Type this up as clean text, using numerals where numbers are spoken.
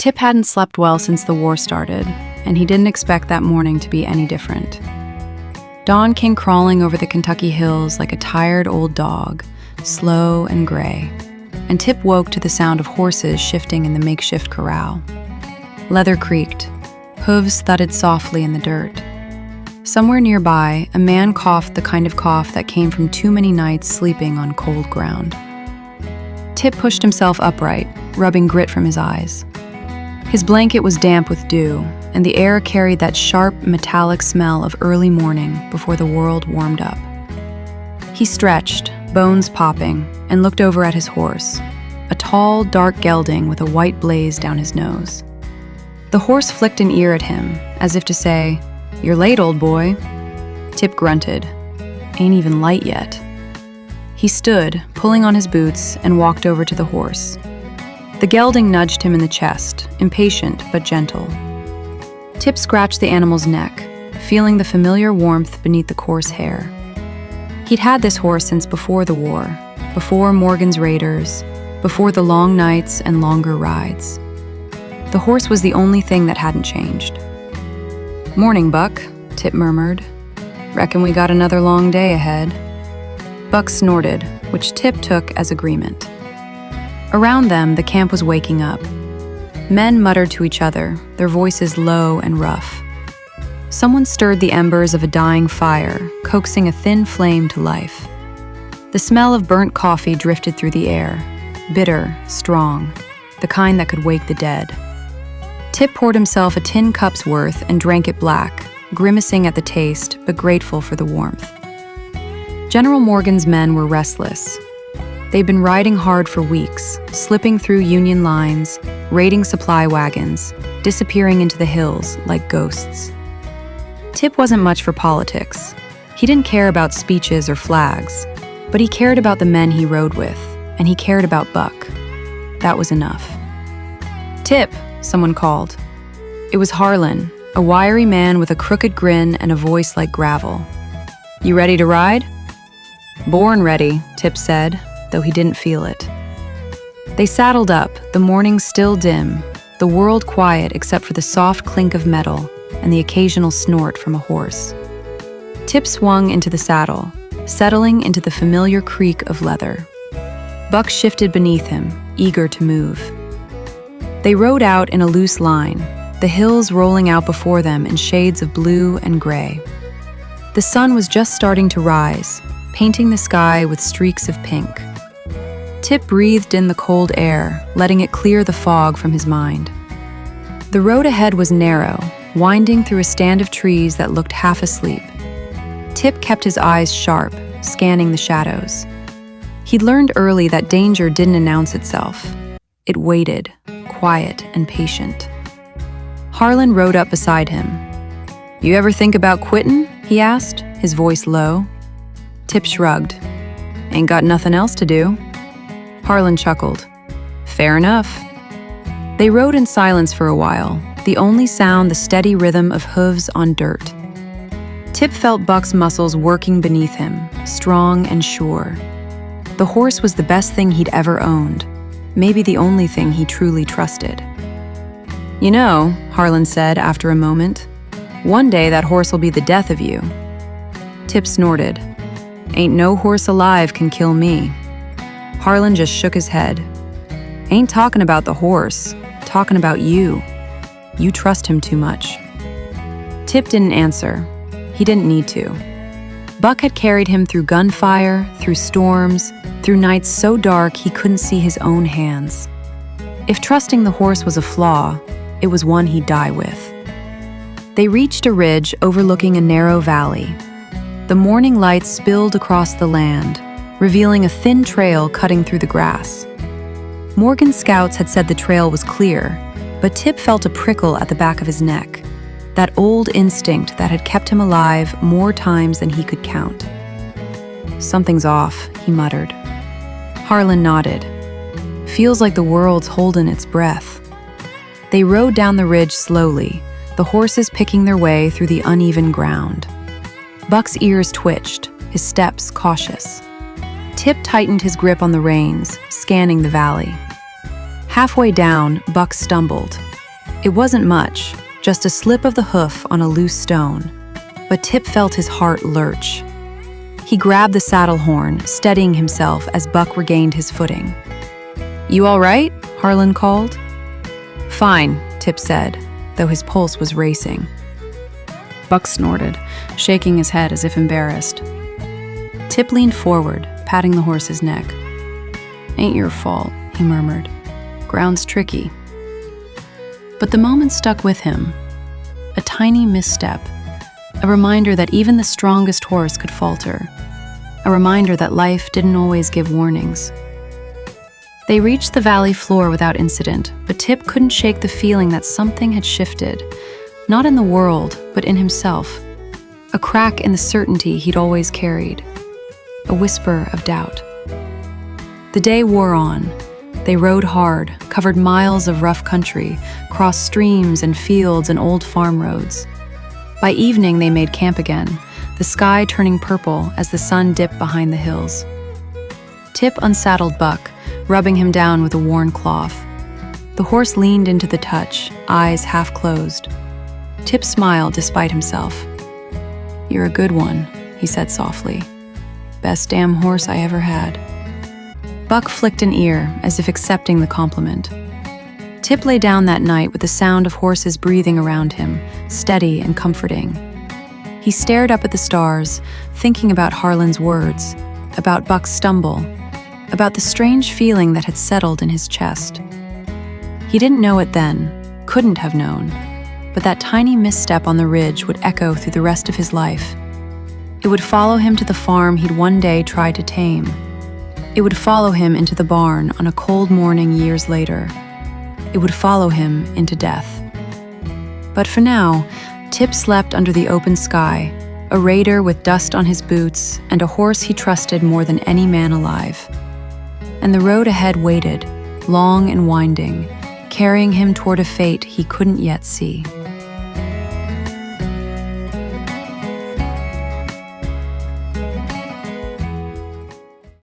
Tip hadn't slept well since the war started, and he didn't expect that morning to be any different. Dawn came crawling over the Kentucky hills like a tired old dog, slow and gray, and Tip woke to the sound of horses shifting in the makeshift corral. Leather creaked. Hooves thudded softly in the dirt. Somewhere nearby, a man coughed the kind of cough that came from too many nights sleeping on cold ground. Tip pushed himself upright, rubbing grit from his eyes. His blanket was damp with dew, and the air carried that sharp, metallic smell of early morning before the world warmed up. He stretched, bones popping, and looked over at his horse, a tall, dark gelding with a white blaze down his nose. The horse flicked an ear at him, as if to say, "You're late, old boy." Tip grunted. "Ain't even light yet." He stood, pulling on his boots, and walked over to the horse. The gelding nudged him in the chest, impatient but gentle. Tip scratched the animal's neck, feeling the familiar warmth beneath the coarse hair. He'd had this horse since before the war, before Morgan's raiders, before the long nights and longer rides. The horse was the only thing that hadn't changed. "Morning, Buck," Tip murmured. "Reckon we got another long day ahead." Buck snorted, which Tip took as agreement. Around them, the camp was waking up. Men muttered to each other, their voices low and rough. Someone stirred the embers of a dying fire, coaxing a thin flame to life. The smell of burnt coffee drifted through the air, bitter, strong, the kind that could wake the dead. Tip poured himself a tin cup's worth and drank it black, grimacing at the taste but grateful for the warmth. General Morgan's men were restless. They'd been riding hard for weeks, slipping through Union lines, raiding supply wagons, disappearing into the hills like ghosts. Tip wasn't much for politics. He didn't care about speeches or flags, but he cared about the men he rode with, and he cared about Buck. That was enough. "Tip," someone called. It was Harlan, a wiry man with a crooked grin and a voice like gravel. "You ready to ride?" "Born ready," Tip said, though he didn't feel it. They saddled up, the morning still dim, the world quiet except for the soft clink of metal and the occasional snort from a horse. Tip swung into the saddle, settling into the familiar creak of leather. Buck shifted beneath him, eager to move. They rode out in a loose line, the hills rolling out before them in shades of blue and gray. The sun was just starting to rise, painting the sky with streaks of pink. Tip breathed in the cold air, letting it clear the fog from his mind. The road ahead was narrow, winding through a stand of trees that looked half asleep. Tip kept his eyes sharp, scanning the shadows. He'd learned early that danger didn't announce itself. It waited, quiet and patient. Harlan rode up beside him. "You ever think about quittin'?" he asked, his voice low. Tip shrugged. "Ain't got nothing else to do." Harlan chuckled. "Fair enough." They rode in silence for a while, the only sound the steady rhythm of hooves on dirt. Tip felt Buck's muscles working beneath him, strong and sure. The horse was the best thing he'd ever owned, maybe the only thing he truly trusted. "You know," Harlan said after a moment, "one day that horse'll be the death of you." Tip snorted. "Ain't no horse alive can kill me." Harlan just shook his head. "Ain't talking about the horse, talking about you. You trust him too much." Tip didn't answer. He didn't need to. Buck had carried him through gunfire, through storms, through nights so dark he couldn't see his own hands. If trusting the horse was a flaw, it was one he'd die with. They reached a ridge overlooking a narrow valley. The morning light spilled across the land, revealing a thin trail cutting through the grass. Morgan's scouts had said the trail was clear, but Tip felt a prickle at the back of his neck, that old instinct that had kept him alive more times than he could count. "Something's off," he muttered. Harlan nodded. "Feels like the world's holding its breath." They rode down the ridge slowly, the horses picking their way through the uneven ground. Buck's ears twitched, his steps cautious. Tip tightened his grip on the reins, scanning the valley. Halfway down, Buck stumbled, It wasn't much, just a slip of the hoof on a loose stone, but Tip felt his heart lurch. He grabbed the saddle horn, steadying himself as Buck regained his footing. "You all right?" Harlan called. "Fine," Tip said, though his pulse was racing. Buck snorted, shaking his head as if embarrassed. Tip leaned forward, patting the horse's neck. "Ain't your fault," he murmured. "Ground's tricky." But the moment stuck with him. A tiny misstep, a reminder that even the strongest horse could falter, a reminder that life didn't always give warnings. They reached the valley floor without incident, but Tip couldn't shake the feeling that something had shifted, not in the world, but in himself. A crack in the certainty he'd always carried, a whisper of doubt. The day wore on. They rode hard, covered miles of rough country, crossed streams and fields and old farm roads. By evening, they made camp again, the sky turning purple as the sun dipped behind the hills. Tip unsaddled Buck, rubbing him down with a worn cloth. The horse leaned into the touch, eyes half closed. Tip smiled despite himself. "You're a good one," he said softly. "Best damn horse I ever had." Buck flicked an ear, as if accepting the compliment. Tip lay down that night with the sound of horses breathing around him, steady and comforting. He stared up at the stars, thinking about Harlan's words, about Buck's stumble, about the strange feeling that had settled in his chest. He didn't know it then, couldn't have known, but that tiny misstep on the ridge would echo through the rest of his life. It would follow him to the farm he'd one day tried to tame. It would follow him into the barn on a cold morning years later. It would follow him into death. But for now, Tip slept under the open sky, a raider with dust on his boots and a horse he trusted more than any man alive. And the road ahead waited, long and winding, carrying him toward a fate he couldn't yet see.